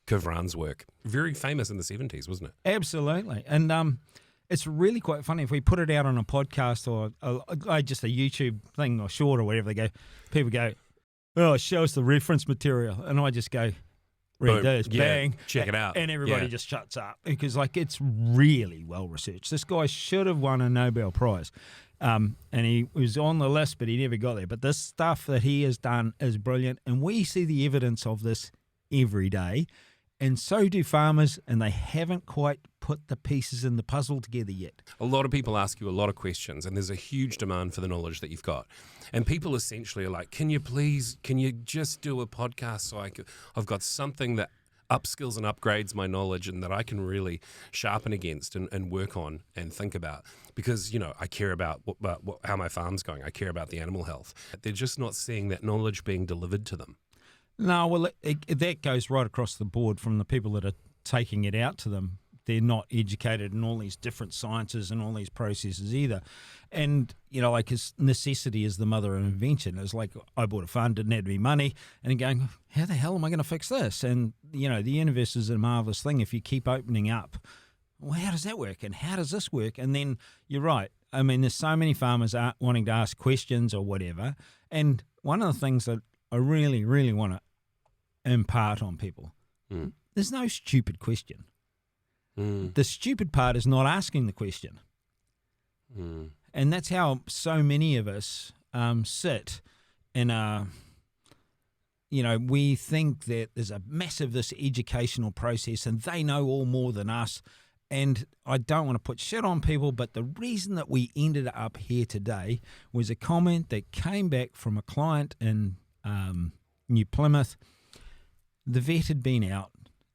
Kervran's work. Very famous in the 70s, wasn't it? Absolutely. And it's really quite funny if we put it out on a podcast or just a YouTube thing or short or whatever. People go, "Oh, show us the reference material," and I just go, "Read this, bang, check it out," and everybody just shuts up because it's really well researched. This guy should have won a Nobel Prize, and he was on the list, but he never got there. But this stuff that he has done is brilliant, and we see the evidence of this every day. And so do farmers, and they haven't quite put the pieces in the puzzle together yet. A lot of people ask you a lot of questions, and there's a huge demand for the knowledge that you've got. And people essentially are like, can you just do a podcast so I've got something that upskills and upgrades my knowledge and that I can really sharpen against and work on and think about? Because, I care about how my farm's going. I care about the animal health. They're just not seeing that knowledge being delivered to them. No, well, that goes right across the board from the people that are taking it out to them. They're not educated in all these different sciences and all these processes either. And, necessity is the mother of invention. It's like I bought a farm, didn't have any money, and going, how the hell am I going to fix this? And, the universe is a marvelous thing if you keep opening up. Well, how does that work? And how does this work? And then you're right. I mean, there's so many farmers wanting to ask questions or whatever. And one of the things that I really, really want to impart on people. There's no stupid question. The stupid part is not asking the question. And that's how so many of us sit in we think that there's a massive this educational process and they know all more than us. And I don't want to put shit on people, but the reason that we ended up here today was a comment that came back from a client in New Plymouth. The vet had been out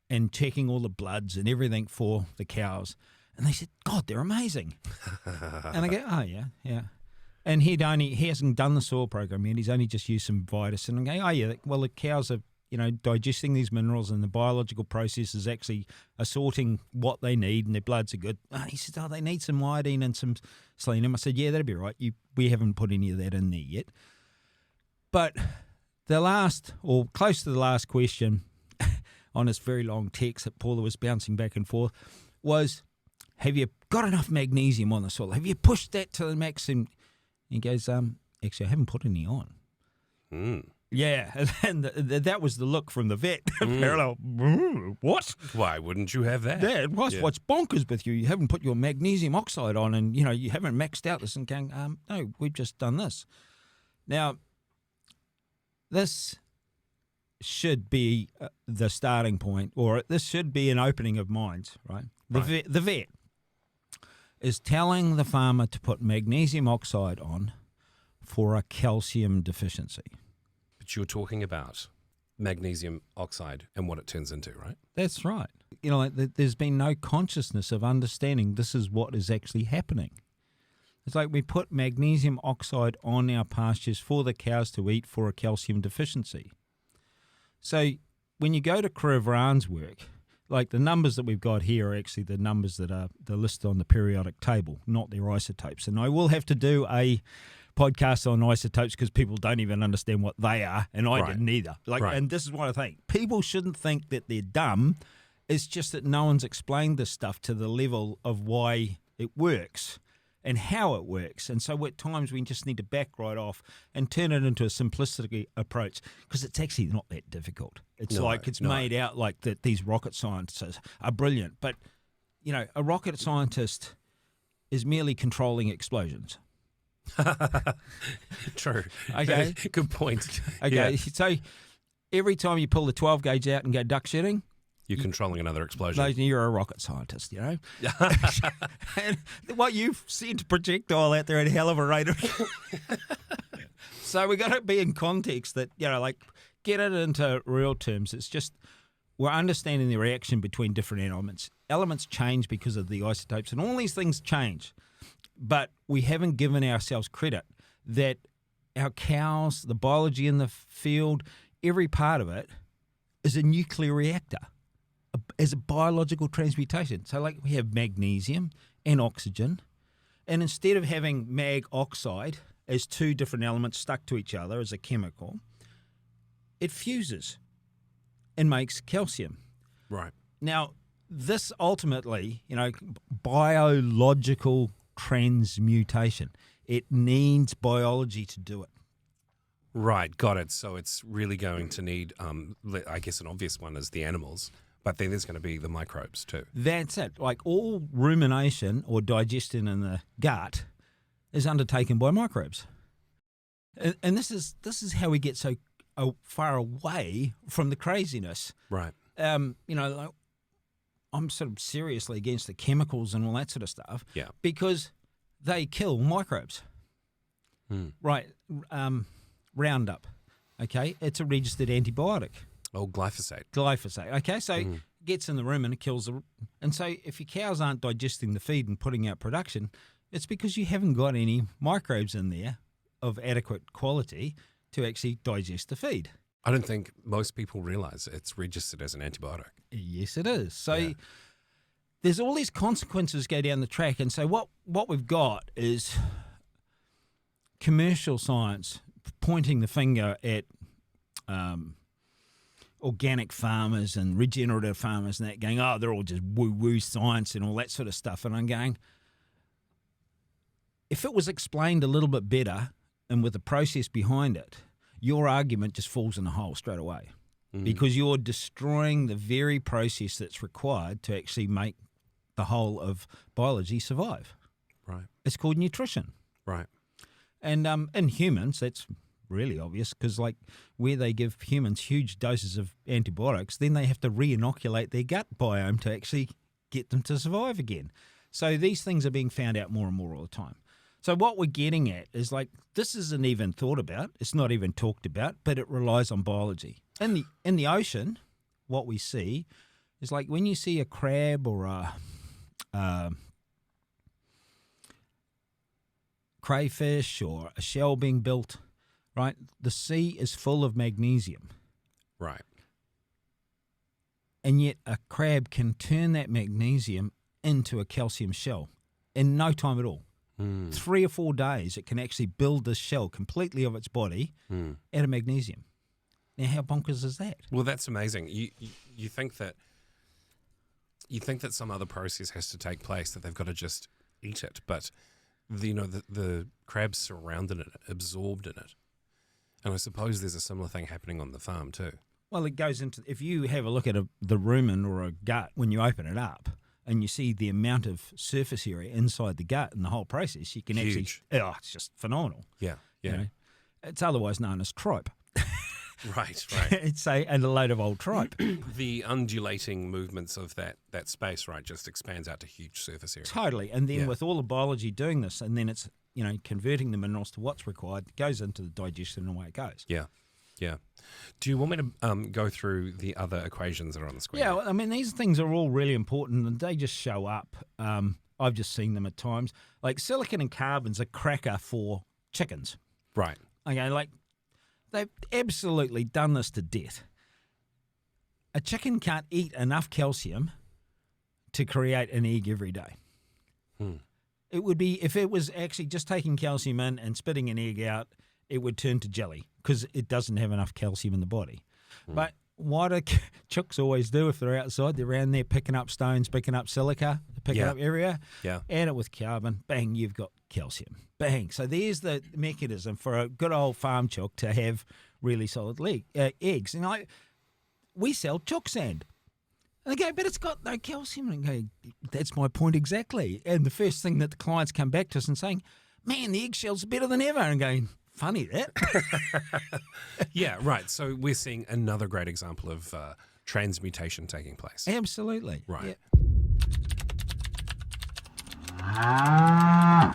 and checking all the bloods and everything for the cows. And they said, God, they're amazing. And I go, oh, yeah. And he hasn't done the soil program yet. He's only just used some Vitus. And I'm going, oh, yeah, well, the cows are, digesting these minerals and the biological process is actually assorting what they need and their bloods are good. He said, oh, they need some iodine and some selenium. I said, yeah, that'd be right. We haven't put any of that in there yet. But the last, or close to the last question on this very long text that Paula was bouncing back and forth was, have you got enough magnesium on the soil? Have you pushed that to the max? And he goes, actually, I haven't put any on. Yeah, and that was the look from the vet. Parallel, what? Why wouldn't you have that? Yeah, what's bonkers with you? You haven't put your magnesium oxide on and, you haven't maxed out this and going, no, we've just done this. Now, this should be the starting point, or this should be an opening of minds, right? The vet is telling the farmer to put magnesium oxide on for a calcium deficiency. But you're talking about magnesium oxide and what it turns into, right? That's right. There's been no consciousness of understanding this is what is actually happening. It's like we put magnesium oxide on our pastures for the cows to eat for a calcium deficiency. So when you go to Kervran's work, like the numbers that we've got here are actually the numbers that are listed on the periodic table, not their isotopes. And I will have to do a podcast on isotopes because people don't even understand what they are, and I didn't either. And this is what I think. People shouldn't think that they're dumb. It's just that no one's explained this stuff to the level of why it works and how it works. And so at times we just need to back right off and turn it into a simplistic approach because it's actually not that difficult. It's made out like that these rocket scientists are brilliant. But, a rocket scientist is merely controlling explosions. True. Okay. Good point. Okay. So every time you pull the 12 gauge out and go duck shooting, you're controlling another explosion. You're a rocket scientist, And what you've sent a projectile out there at a hell of a rate. So we got to be in context that, get it into real terms. It's just we're understanding the reaction between different elements. Elements change because of the isotopes, and all these things change. But we haven't given ourselves credit that our cows, the biology in the field, every part of it is a nuclear reactor. As a biological transmutation. So we have magnesium and oxygen, and instead of having mag oxide as two different elements stuck to each other as a chemical, it fuses and makes calcium. Right. Now, this ultimately, biological transmutation, it needs biology to do it. Right, got it. So it's really going to need, I guess an obvious one is the animals, but then there's going to be the microbes too. That's it. Like all rumination or digestion in the gut is undertaken by microbes. And this is how we get so far away from the craziness. Right. Like, I'm sort of seriously against the chemicals and all that sort of stuff. Yeah. Because they kill microbes. Right. Roundup. Okay. It's a registered antibiotic. Oh, glyphosate. Glyphosate. Okay. So it gets in the room and it kills and so if your cows aren't digesting the feed and putting out production, it's because you haven't got any microbes in there of adequate quality to actually digest the feed. I don't think most people realize it's registered as an antibiotic. Yes, it is. So there's all these consequences go down the track. And so what we've got is commercial science pointing the finger at organic farmers and regenerative farmers and that, going, oh, they're all just woo-woo science and all that sort of stuff. And I'm going, if it was explained a little bit better and with the process behind it, your argument just falls in a hole straight away because you're destroying the very process that's required to actually make the whole of biology survive. Right. It's called nutrition. Right. And in humans, that's really obvious because, like, where they give humans huge doses of antibiotics, then they have to re-inoculate their gut biome to actually get them to survive again. So these things are being found out more and more all the time. So what we're getting at is, like, this isn't even thought about. It's not even talked about, but it relies on biology. In the ocean, what we see is, like, when you see a crab or a crayfish or a shell being built, right, the sea is full of magnesium. Right. And yet a crab can turn that magnesium into a calcium shell in no time at all. 3 or 4 days, it can actually build this shell completely of its body out of magnesium. Now, how bonkers is that? Well, that's amazing. You think that some other process has to take place, that they've got to just eat it, but the crab's surrounded in it, absorbed in it, and I suppose there's a similar thing happening on the farm too. Well, it goes into, if you have a look at the rumen or a gut when you open it up, and you see the amount of surface area inside the gut and the whole process, you can Huge. it's just phenomenal. Yeah, yeah. You know? It's otherwise known as tripe. Right. It's a load of old tripe. The undulating movements of that space, right, just expands out to huge surface area. Totally. And then with all the biology doing this, and then it's, converting the minerals to what's required, it goes into the digestion and away it goes. Yeah. Yeah. Do you want me to go through the other equations that are on the screen? Yeah, well, I mean, these things are all really important and they just show up. I've just seen them at times. Like silicon and carbon's a cracker for chickens. Right. Okay, like they've absolutely done this to death. A chicken can't eat enough calcium to create an egg every day. It would be, if it was actually just taking calcium in and spitting an egg out, it would turn to jelly because it doesn't have enough calcium in the body. But what do chooks always do if they're outside? They're around there picking up stones, picking up silica, picking up area. Yeah. Add it with carbon, bang, you've got calcium. Bang. So there's the mechanism for a good old farm chook to have really solid eggs. And we sell chook sand. And they go, but it's got no calcium. And I go, that's my point exactly. And the first thing that the clients come back to us and saying, man, the eggshells are better than ever. And going, funny that. Yeah, right. So we're seeing another great example of transmutation taking place. Absolutely. Right. Yeah.